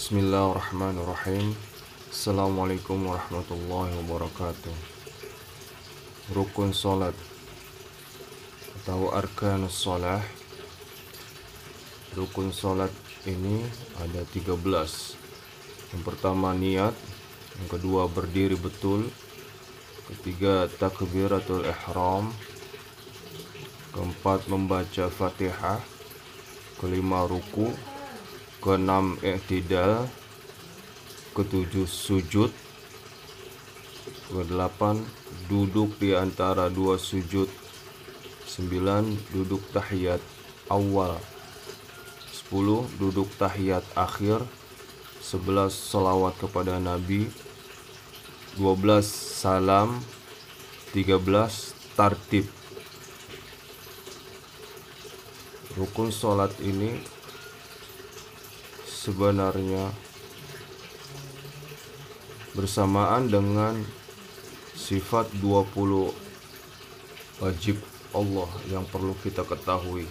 Bismillahirrahmanirrahim. Assalamualaikum warahmatullahi wabarakatuh. Rukun salat atau arkanus salah. Rukun salat ini ada 13. Yang pertama niat, yang kedua berdiri betul, ketiga takbiratul ihram, keempat membaca Fatihah, kelima ruku, keenam i'tidal, ketujuh sujud, kedelapan duduk di antara dua sujud, 9 duduk tahiyat awal, 10 duduk tahiyat akhir, 11 salawat kepada Nabi, 12 salam, 13 tartib. Rukun salat ini sebenarnya bersamaan dengan sifat 20 wajib Allah yang perlu kita ketahui.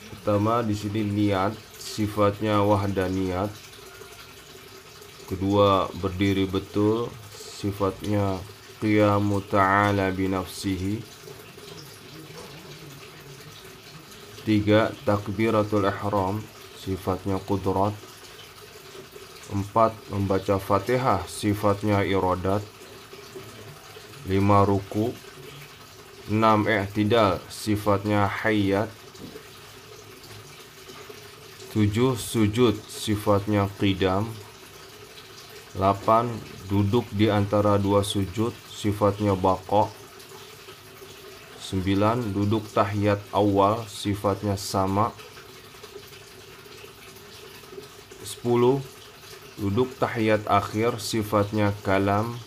Pertama di sini niat, sifatnya wahdaniyat. Kedua berdiri betul, sifatnya qiyamu ta'ala binafsihi. 3 takbiratul ihram, sifatnya qudrat. 4 membaca Fatihah, sifatnya iradat. 5 ruku. 6 i'tidal, sifatnya hayat. 7 sujud, sifatnya qidam. 8 duduk di antara dua sujud, sifatnya baqa. 9 duduk tahiyat awal, sifatnya sama. 10 duduk tahiyat akhir, sifatnya kalam.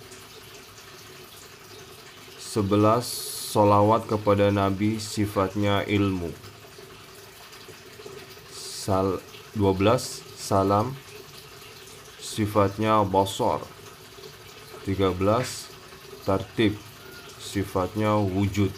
11 sholawat kepada Nabi, sifatnya ilmu. 12 salam, sifatnya basar. 13 tartib, sifatnya wujud.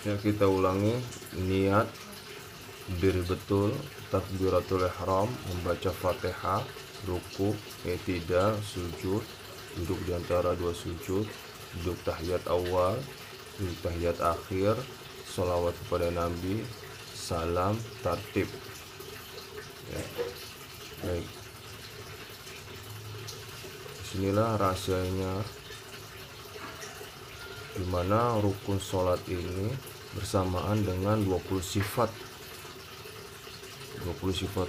Ya, kita ulangi. Niat, berdiri betul, takbiratul ihram, membaca Fatihah, ruku, i'tidal, sujud, duduk di antara dua sujud, duduk tahiyat awal, duduk tahiyat akhir, sholawat kepada Nabi, salam, tartib. Ya. Baik. Disinilah rahasianya, di mana rukun sholat ini bersamaan dengan 20 sifat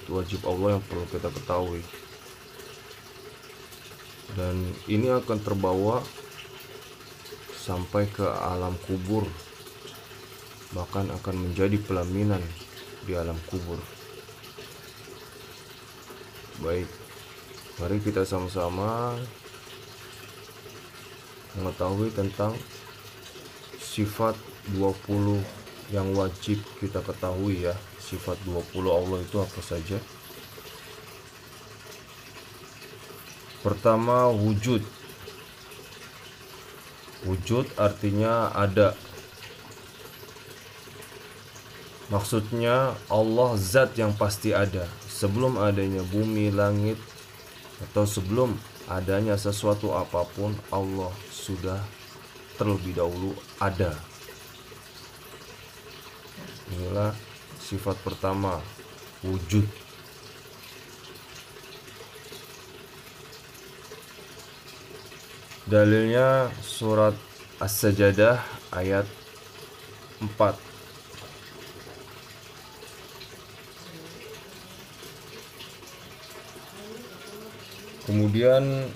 wajib Allah yang perlu kita ketahui, dan ini akan terbawa sampai ke alam kubur, bahkan akan menjadi pelaminan di alam kubur. Baik, mari kita sama-sama mengetahui tentang sifat 20 yang wajib kita ketahui ya. Sifat 20 Allah itu apa saja? Pertama, wujud. Wujud artinya ada. Maksudnya Allah zat yang pasti ada. Sebelum adanya bumi, langit, atau sebelum adanya sesuatu apapun, Allah sudah terlebih dahulu ada. Inilah sifat pertama, wujud. Dalilnya surat As-Sajdah ayat 4. Kemudian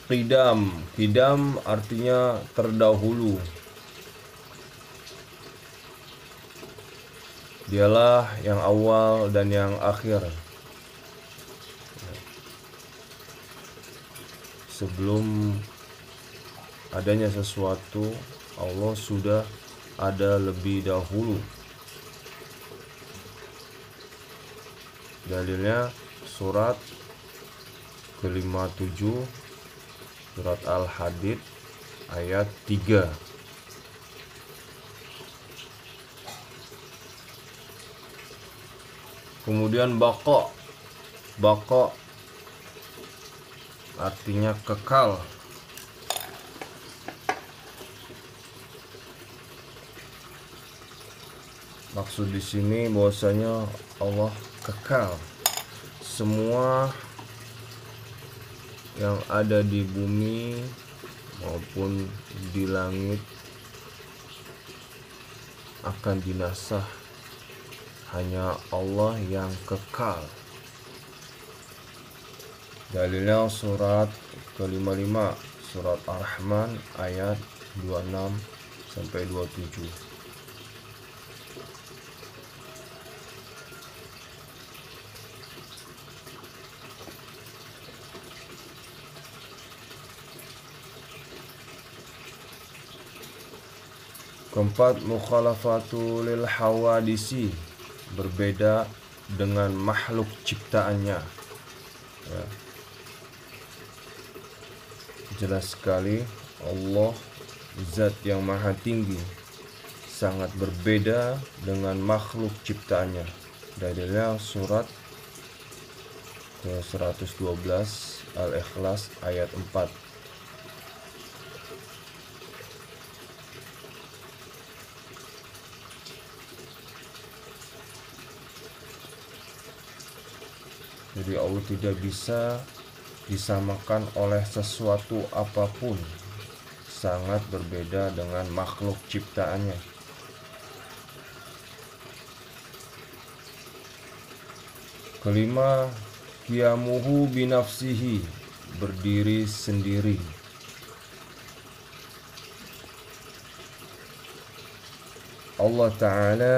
Qidam artinya terdahulu. Dialah yang awal dan yang akhir. Sebelum adanya sesuatu, Allah sudah ada lebih dahulu. Dalilnya surat ke-57 surat Al-Hadid ayat 3. Kemudian baqa artinya kekal. Maksud di sini bahwasanya Allah kekal. Semua yang ada di bumi maupun di langit akan binasa. Hanya Allah yang kekal. Dalilnya surat ke-55 surat Ar-Rahman ayat 26 sampai 27. Keempat, mukhalafatu lil hawadisi, berbeda dengan makhluk ciptaannya. Ya. Jelas sekali Allah zat yang maha tinggi sangat berbeda dengan makhluk ciptaannya. Dalilnya surat ke-112 Al-Ikhlas ayat 4. Jadi Allah tidak bisa disamakan oleh sesuatu apapun, sangat berbeda dengan makhluk ciptaannya. Kelima, qiyamuhu binafsihi, berdiri sendiri. Allah Ta'ala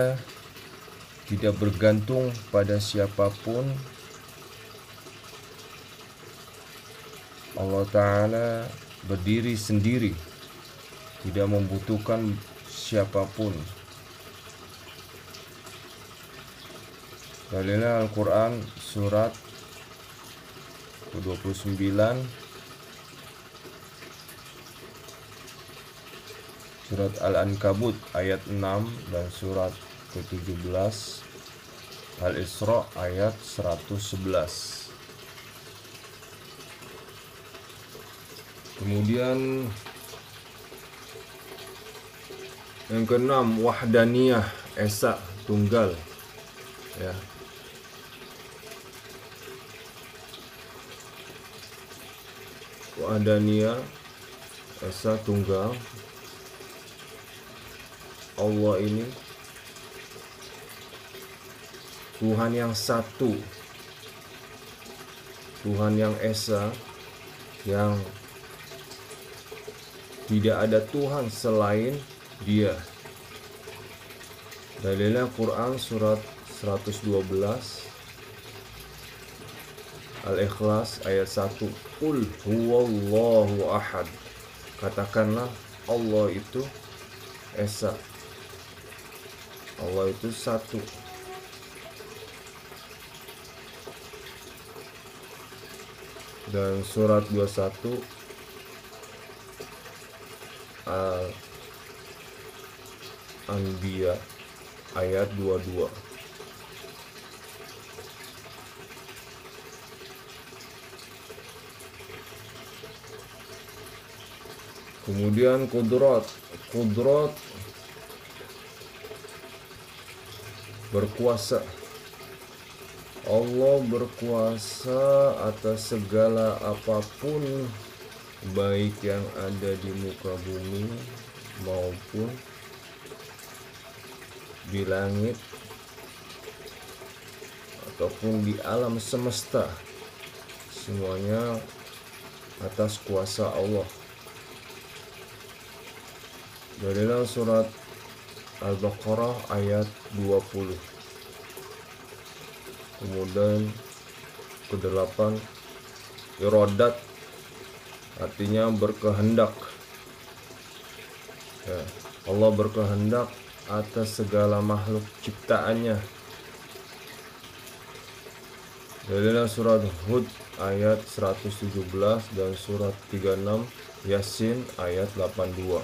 tidak bergantung pada siapapun. Allah Ta'ala berdiri sendiri, tidak membutuhkan siapapun. Dalilnya Al-Quran surat ke-29 surat Al-Ankabut ayat 6 dan surat ke-17 Al-Isra ayat 111. Kemudian yang keenam, wahdaniyah, esa, tunggal. Ya. Wahdaniyah, esa, tunggal. Allah ini Tuhan yang satu, Tuhan yang esa, yang tidak ada Tuhan selain Dia. Dalilnya Quran surat 112 Al-Ikhlas ayat 1. Qul huwallahu ahad. Katakanlah Allah itu esa. Allah itu satu. Dan surat 21 Al-Anbiya ayat 22. Kemudian kudrat berkuasa. Allah berkuasa atas segala apapun, baik yang ada di muka bumi maupun di langit ataupun di alam semesta. Semuanya atas kuasa Allah. Dalilnya surat Al-Baqarah ayat 20. Kemudian ke-8, iradat, artinya berkehendak. Ya, Allah berkehendak atas segala makhluk ciptaannya. Dalilnya surat Hud ayat 117 dan surat 36 Yasin ayat 82.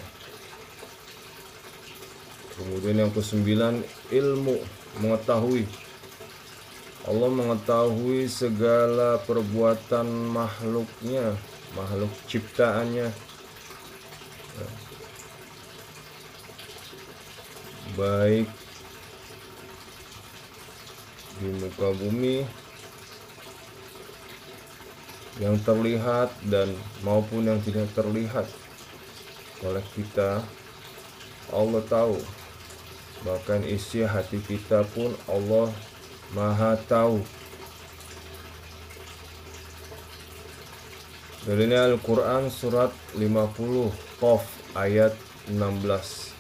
Kemudian yang ke-9, ilmu, mengetahui. Allah mengetahui segala perbuatan makhluknya, makhluk ciptaannya, baik di muka bumi yang terlihat dan maupun yang tidak terlihat oleh kita. Allah tahu, bahkan isi hati kita pun Allah Maha tahu. Dalilnya Al-Quran surat 50 Qaf ayat 16.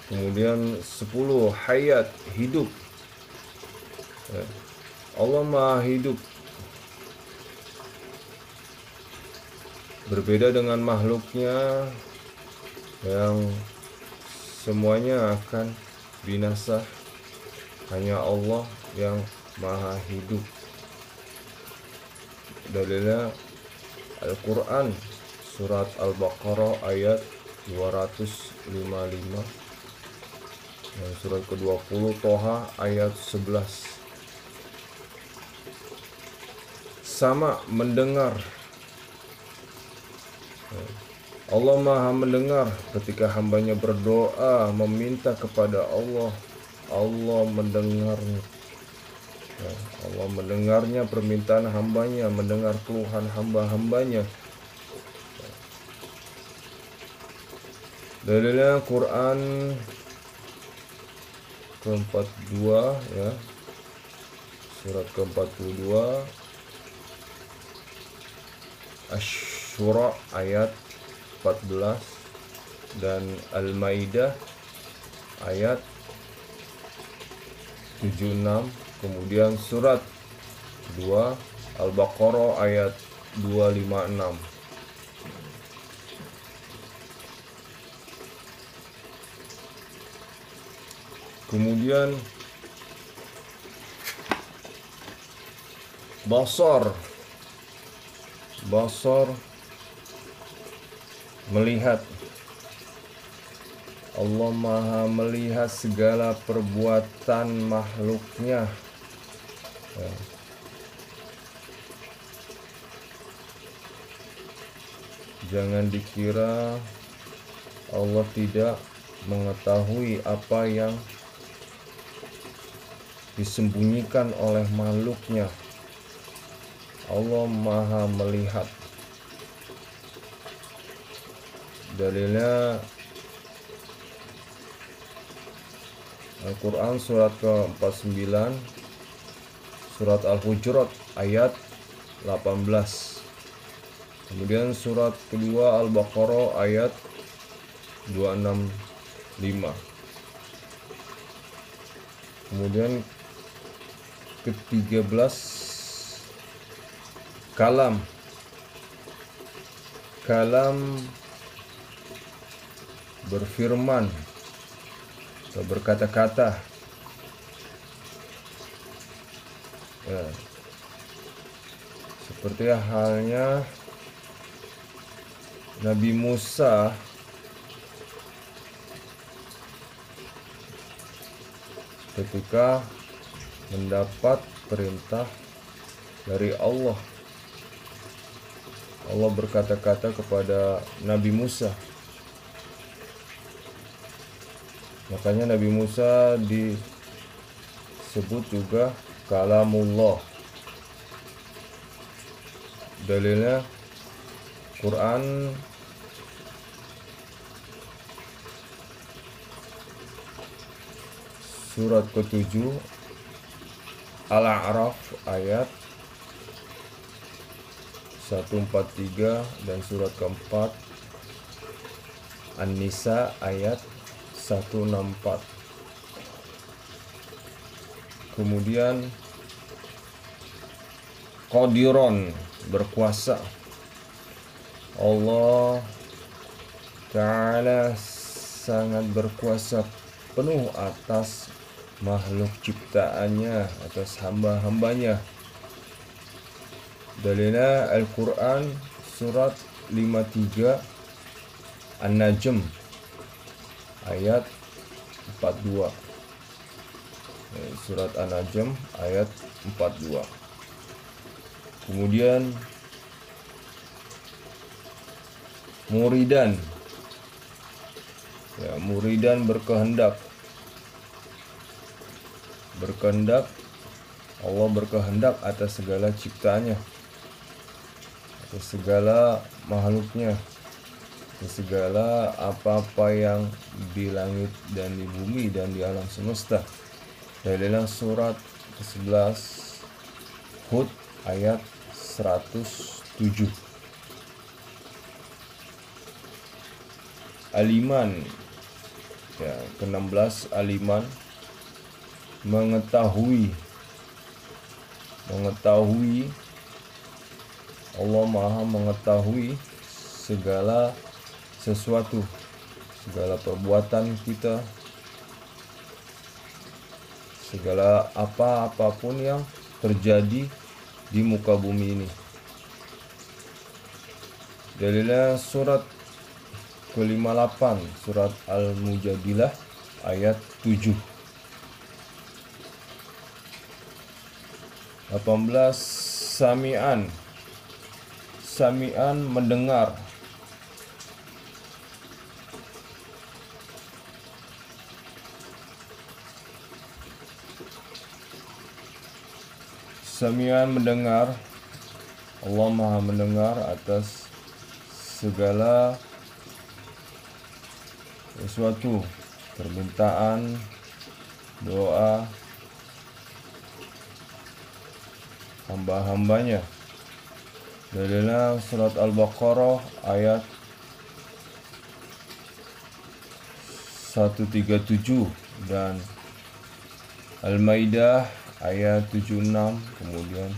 Kemudian 10 hayat, hidup. Allah Maha hidup. Berbeda dengan makhluknya yang semuanya akan binasa. Hanya Allah yang Maha hidup. Dalilnya Al-Quran surat Al-Baqarah ayat 255 dan surat ke-20 Toha ayat 11. Sama, mendengar. Allah Maha mendengar ketika hambanya berdoa meminta kepada Allah. Allah mendengarnya. Allah mendengarnya permintaan hambanya, mendengar keluhan hamba-hambanya. Dalilnya Quran ke-42 ya. Surat ke-42 Asy-Syura ayat 14 dan Al-Maidah ayat 76. Kemudian surat 2 Al-Baqarah ayat 256. Kemudian basar melihat. Allah Maha melihat segala perbuatan makhluknya. Jangan dikira Allah tidak mengetahui apa yang disembunyikan oleh makhluknya. Allah Maha melihat. Dalilnya Al-Quran surat ke-49 surat Al-Hujurat ayat 18. Kemudian surat kedua Al-Baqarah ayat 265. Kemudian ke-13 kalam berfirman atau berkata-kata. Ya. Seperti halnya Nabi Musa ketika mendapat perintah dari Allah. Allah berkata-kata kepada Nabi Musa. Makanya Nabi Musa disebut juga kalamullah. Dalilnya Quran surat ke-7 Al-A'raf ayat 143 dan surat keempat An-Nisa ayat 164. Kemudian Qadiron, berkuasa. Allah Ta'ala sangat berkuasa penuh atas makhluk ciptaannya, atas hamba-hambanya. Dalilnya Al-Quran surat 53 An-Najm ayat 42. Surat An-Najm ayat 42. Kemudian muridan, muridan berkehendak. Allah berkehendak atas segala ciptaannya, atas segala makhluknya, atas segala apa-apa yang di langit dan di bumi dan di alam semesta. Dalilnya surat ke-11 Hud ayat 107. Aliman, ke-16 aliman, mengetahui. Allah Maha mengetahui segala sesuatu, segala perbuatan kita, segala apapun yang terjadi di muka bumi ini. Dalilnya surat ke-58 surat Al-Mujadilah ayat 7. 18 Sami'an mendengar. Sami'an mendengar. Allah Maha mendengar atas segala sesuatu, permintaan, doa hamba-hambanya. Dalilnya surat Al-Baqarah ayat 137 dan Al-Maidah ayat 76. Kemudian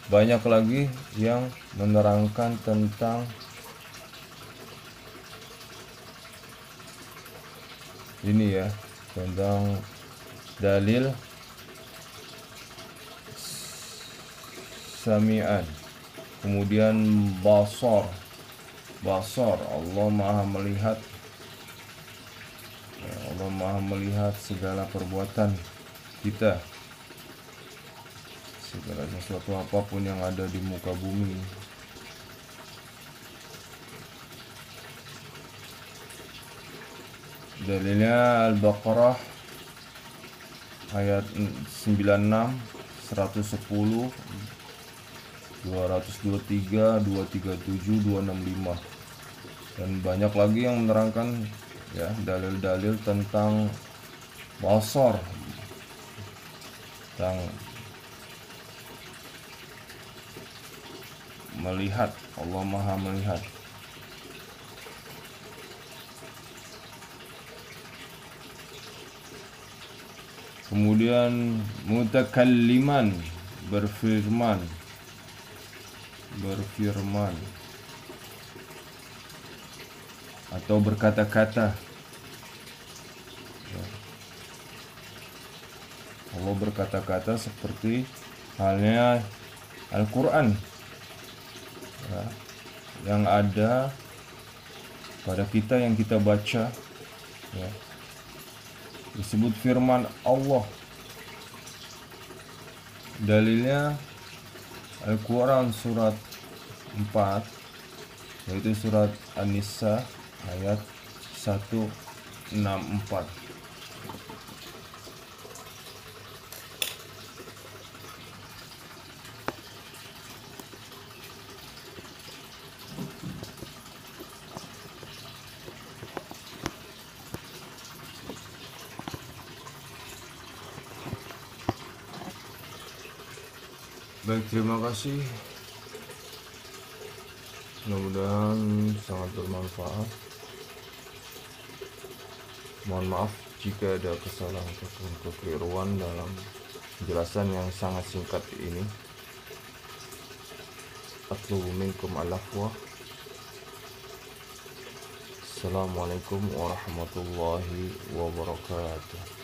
banyak lagi yang menerangkan tentang ini tentang dalil Sami'an. Kemudian basar, Allah Maha melihat. Allah Maha melihat segala perbuatan kita, segala sesuatu apapun yang ada di muka bumi. Dalilnya Al-Baqarah ayat 96, 110, 223, 237, 265 dan banyak lagi yang menerangkan dalil-dalil tentang basar, tentang melihat. Allah Maha melihat. Kemudian mutakalliman, berfirman atau berkata-kata. Allah berkata-kata seperti halnya Al-Quran yang ada pada kita, yang kita baca, disebut firman Allah. Dalilnya Al-Quran surat 4, yaitu surat An-Nisa ayat 164. Baik, terima kasih. Mudah-mudahan sangat bermanfaat. Mohon maaf jika ada kesalahan ataupun kekeliruan dalam penjelasan yang sangat singkat ini. Atlubu minkum al-afwa. Assalamualaikum warahmatullahi wabarakatuh.